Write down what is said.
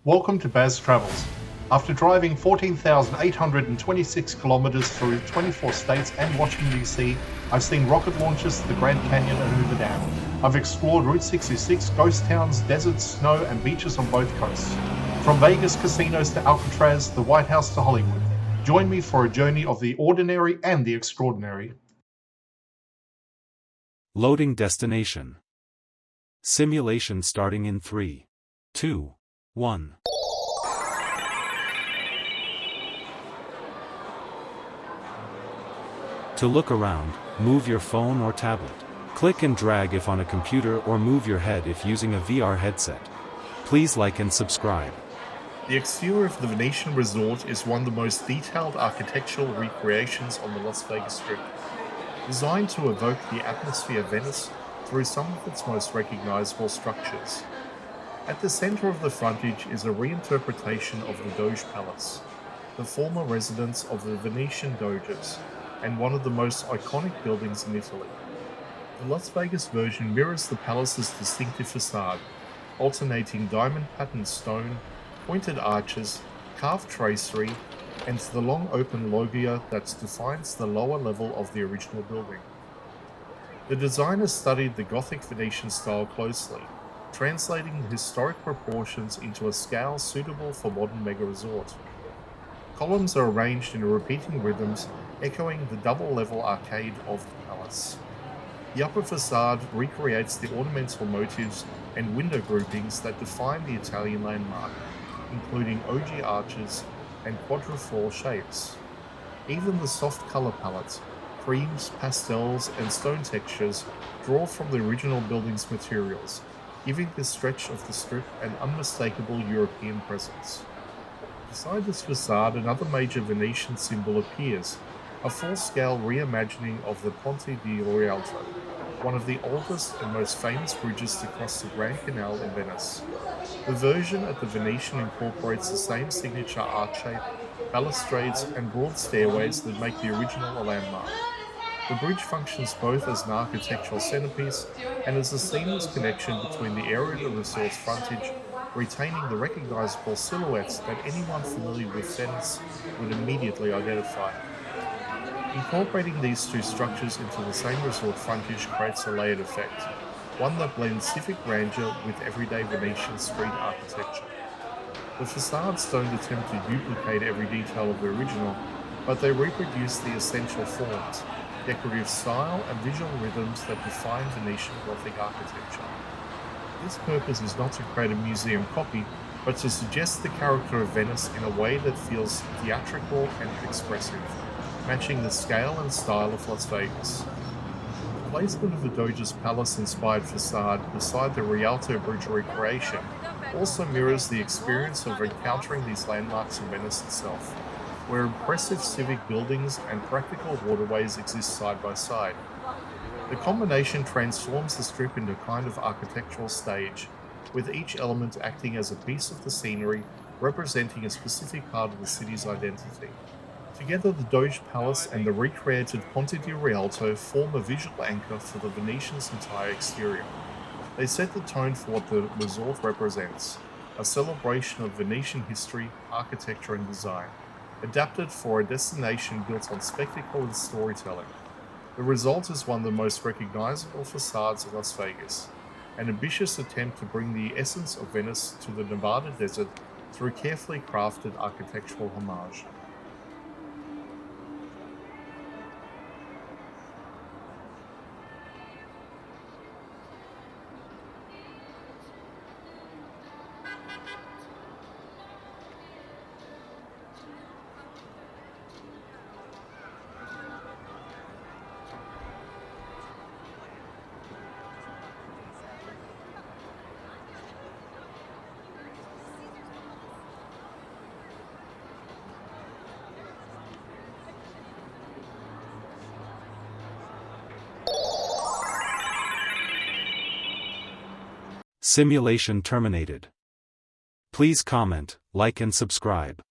Welcome to Baz Travels. After driving 14,826 kilometers through 24 states and Washington, D.C., I've seen rocket launches to the Grand Canyon and Hoover Dam. I've explored Route 66, ghost towns, deserts, snow, and beaches on both coasts. From Vegas casinos to Alcatraz, the White House to Hollywood. Join me for a journey of the ordinary and the extraordinary. Loading destination. Simulation starting in 3, 2, 1. To look around, move your phone or tablet. Click and drag if on a computer or move your head if using a VR headset. Please like and subscribe. The exterior of the Venetian Resort is one of the most detailed architectural recreations on the Las Vegas Strip. Designed to evoke the atmosphere of Venice through some of its most recognizable structures. At the center of the frontage is a reinterpretation of the Doge Palace, the former residence of the Venetian Doges, and one of the most iconic buildings in Italy. The Las Vegas version mirrors the palace's distinctive facade, alternating diamond-patterned stone, pointed arches, carved tracery, and the long open loggia that defines the lower level of the original building. The designers studied the Gothic-Venetian style closely, translating the historic proportions into a scale suitable for modern mega-resort. Columns are arranged in repeating rhythms, echoing the double-level arcade of the palace. The upper facade recreates the ornamental motifs and window groupings that define the Italian landmark, including ogee arches and quatrefoil shapes. Even the soft color palette, creams, pastels, and stone textures draw from the original building's materials, giving this stretch of the strip an unmistakable European presence. Beside this facade, another major Venetian symbol appears, a full-scale reimagining of the Ponte di Rialto, one of the oldest and most famous bridges to cross the Grand Canal in Venice. The version at the Venetian incorporates the same signature arch shape, balustrades, and broad stairways that make the original a landmark. The bridge functions both as an architectural centerpiece and as a seamless connection between the area of the resort's frontage, retaining the recognizable silhouettes that anyone familiar with Venice would immediately identify. Incorporating these two structures into the same resort frontage creates a layered effect, one that blends civic grandeur with everyday Venetian street architecture. The facades don't attempt to duplicate every detail of the original, but they reproduce the essential forms, decorative style, and visual rhythms that define Venetian Gothic architecture. This purpose is not to create a museum copy, but to suggest the character of Venice in a way that feels theatrical and expressive, matching the scale and style of Las Vegas. The placement of the Doge's palace-inspired facade beside the Rialto Bridge recreation also mirrors the experience of encountering these landmarks in Venice itself, where impressive civic buildings and practical waterways exist side by side. The combination transforms the strip into a kind of architectural stage, with each element acting as a piece of the scenery, representing a specific part of the city's identity. Together, the Doge Palace and the recreated Ponte di Rialto form a visual anchor for the Venetian's entire exterior. They set the tone for what the resort represents, a celebration of Venetian history, architecture, and design, adapted for a destination built on spectacle and storytelling. The result is one of the most recognizable facades of Las Vegas, an ambitious attempt to bring the essence of Venice to the Nevada desert through carefully crafted architectural homage. Simulation terminated. Please comment, like and subscribe.